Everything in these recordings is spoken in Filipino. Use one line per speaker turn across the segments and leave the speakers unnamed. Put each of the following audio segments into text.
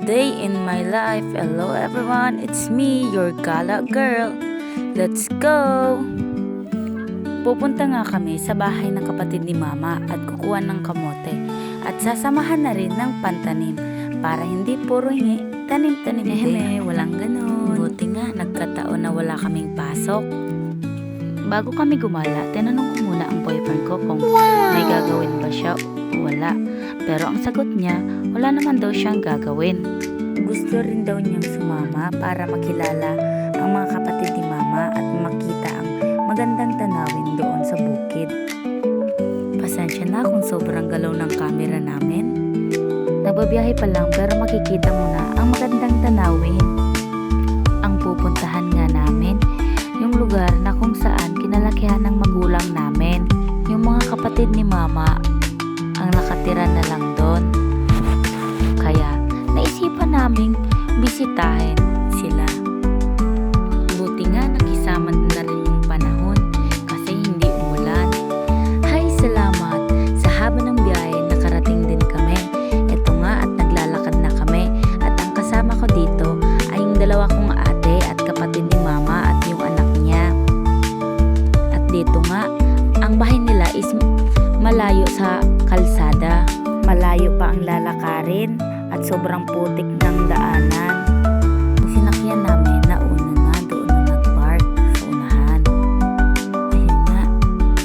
day in my life. Hello everyone, it's me, your gala girl. Let's go! Pupunta nga kami sa bahay ng kapatid ni Mama at kukuha ng kamote at sasamahan na rin ng pantanim para hindi puro hingi, tanim-tanim din. Walang ganun. Buti nga, nagkataon na wala kaming pasok. Bago kami gumala, tinanong ko muna ang boyfriend ko kung may gagawin ba siya o wala. Pero ang sagot niya, wala naman daw siyang gagawin. Gusto rin daw niyang sumama para makilala ang mga kapatid ni Mama at makita ang magandang tanawin doon sa bukid. Pasensya na kung sobrang galaw ng camera namin. Nagbabiyahe pa lang pero makikita mo na ang magandang tanawin. Ang pupuntahan nga namin, yung lugar na kung saan kinalakihan ng magulang namin. Yung mga kapatid ni Mama ang nakatira na lang doon. Kaya naisipan naming bisitahin sila. Buti nga nakisama na rin yung panahon kasi hindi umulan. Hay, salamat! Sa haba ng biyahe nakarating din kami. Ito nga at naglalakad na kami at ang kasama ko dito ay yung dalawa kong ate at kapatid ni Mama at yung anak niya. At dito nga, ang bahay nila is malayo sa kalsada. Malayo pa ang lalakarin at sobrang putik ng daanan. Sinakyan namin na una na doon na nag-park sa unahan. Ayun nga,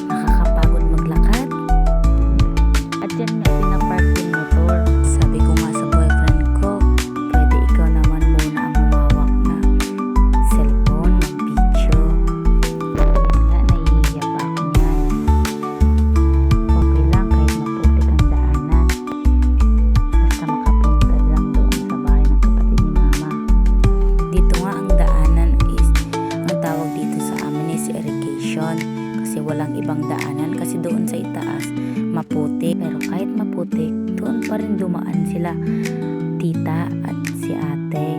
nakakapagod maglakad. At yan nga, pinapark yung motor. Sabi ko nga sa boyfriend ko, pwede ikaw naman muna ang humawak na cellphone, mag-video. Ayun nga, nahihiya pa ako niyan. Okay lang kahit maputik ang daanan. Basta makapunta lang doon sa bahay ng kapatid ni Mama. Dito nga ang daanan is, ang tawag dito sa amin is irrigation. Kasi walang ibang daanan kasi doon sa itaas maputik. Pero kahit maputik, doon pa rin dumaan sila tita at si ate.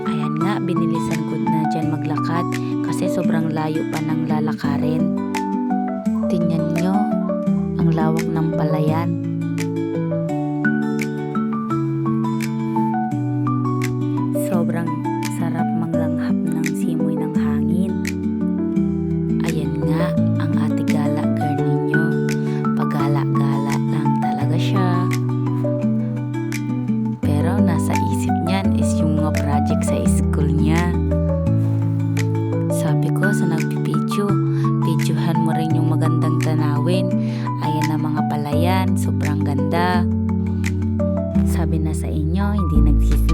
Ayan nga, binilisan ko na dyan maglakad kasi sobrang layo pa ng lalakarin. Tingnan nyo ang lawak ng palayan. Sobrang sarap manglanghap ng simoy ng hangin. Ayan nga ang ate gala girl ninyo. Pagala-gala lang talaga siya. Pero nasa isip niyan is yung mga project sa school niya. Sabi ko sa nagpipidyo, videohan mo rin yung magandang tanawin. Ayan ang mga palayan, sobrang ganda. Sabi na sa inyo, hindi nagsisi